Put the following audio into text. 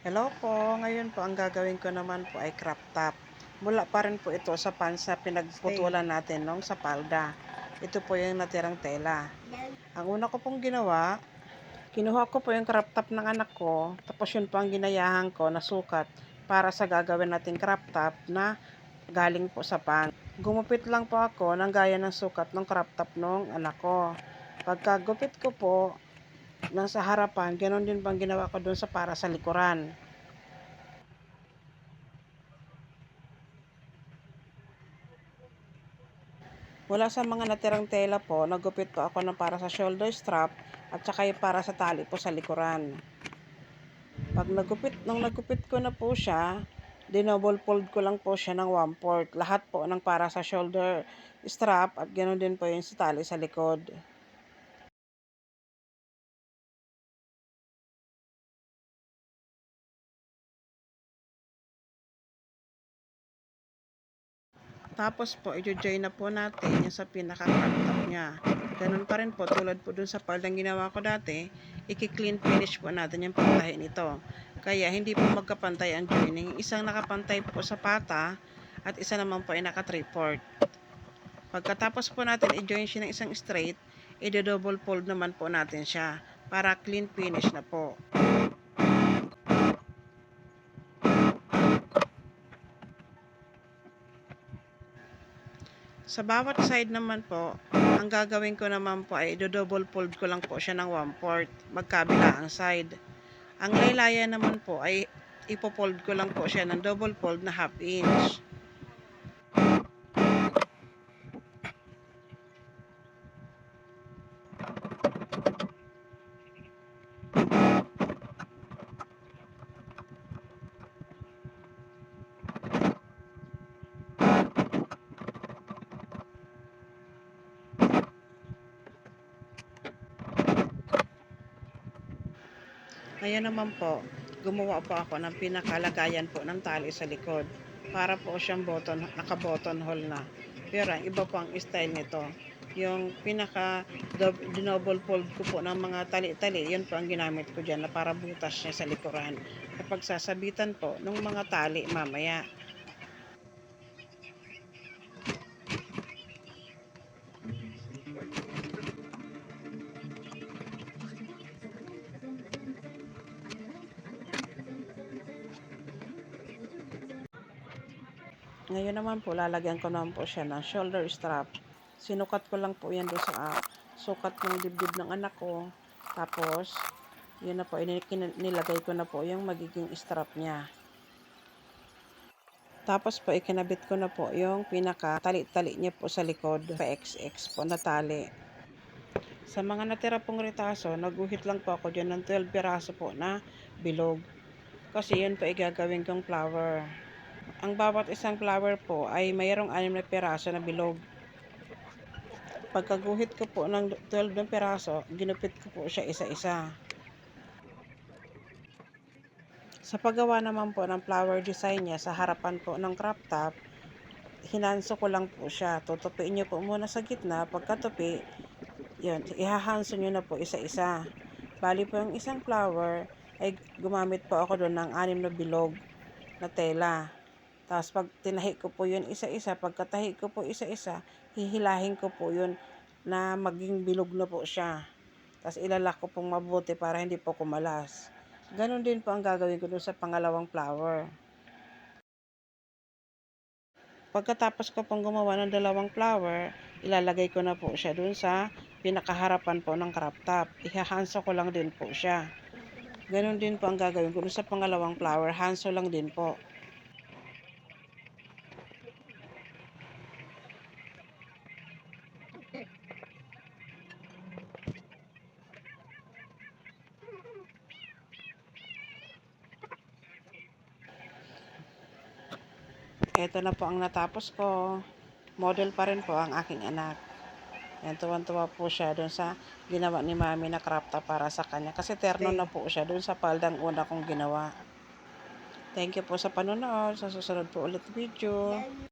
Hello po, ngayon po ang gagawin ko naman po ay crop top. Mula pa rin po ito sa pansa pinagputulan natin nung sa palda. Ito po yung natirang tela. Ang una ko pong ginawa, kinuha ko po yung crop top ng anak ko, tapos yun po ang ginayahan ko na sukat para sa gagawin nating crop top na galing po sa pan. Gumupit lang po ako ng gaya ng sukat ng crop top nung anak ko. Pagkagupit ko po ng sa harapan, ganoon din bang ginawa ko doon sa para sa likuran. Mula sa mga natirang tela po, nagupit po ako ng para sa shoulder strap at saka yung para sa tali po sa likuran. Nung nagupit ko na po siya, dinouble fold ko lang po siya ng 1/4. Lahat po ng para sa shoulder strap at ganoon din po yung sa tali sa likod. Tapos po, i-join na po natin yung sa pinaka-crop top niya. Ganun pa rin po, tulad po dun sa part ginawa ko dati, i-clean finish po natin yung pantahin nito. Kaya hindi po magkapantay ang joining. Isang nakapantay po sa pata at isa naman po ay naka 3/4. Pagkatapos po natin i-join siya ng isang straight, i-double fold naman po natin siya para clean finish na po. Sa bawat side naman po, ang gagawin ko naman po ay do-double fold ko lang po siya ng 1/4 magkabila ang side. Ang laylayan naman po ay ipo-fold ko lang po siya ng double fold na 1/2 inch. Ngayon naman po, gumawa po ako ng pinakalagayan po ng tali sa likod. Para po siyang naka-button hole na. Pero iba po ang style nito. Yung pinaka-double fold ko po ng mga tali-tali, yun po ang ginamit ko dyan na para butas niya sa likuran. Kapag sasabitan po ng mga tali mamaya. Ngayon naman po, lalagyan ko naman po siya ng shoulder strap. Sinukat ko lang po yan doon sa sukat ng dibdib ng anak ko. Tapos, yun na po, nilagay ko na po yung magiging strap niya. Tapos po, ikinabit ko na po yung pinaka tali-tali niya po sa likod. Pa-XX po na tali. Sa mga natira pong retaso, naguhit lang po ako dyan ng 12 piraso po na bilog. Kasi yun po igagawin kong flower. Ang bawat isang flower po ay mayroong 6 na piraso na bilog. Pagkaguhit ko po ng 12 na piraso, ginupit ko po siya isa-isa. Sa paggawa naman po ng flower design niya sa harapan po ng crop top, hinanso ko lang po siya. Tutupiin niyo po muna sa gitna. Pagkatupi, yun, ihahanso niyo na po isa-isa. Bali po yung isang flower ay gumamit po ako doon ng 6 na bilog na tela. Tapos pag tinahi ko po yun isa-isa, pagkatahi ko po isa-isa, hihilahin ko po yun na maging bilog na po siya. Tapos ilalak ko pong mabuti para hindi po kumalas. Ganon din po ang gagawin ko dun sa pangalawang flower. Pagkatapos ko pong gumawa ng dalawang flower, ilalagay ko na po siya dun sa pinakaharapan po ng crop top. Ihahanso ko lang din po siya. Ganon din po ang gagawin ko dun sa pangalawang flower, hanso lang din po. Ito na po ang natapos ko. Model pa rin po ang aking anak. Yan, tuwan-tuwa po siya doon sa ginawa ni Mami na crop top para sa kanya. Kasi terno na po siya doon sa paldang una kong ginawa. Thank you po sa panonood. Sa susunod po ulit video.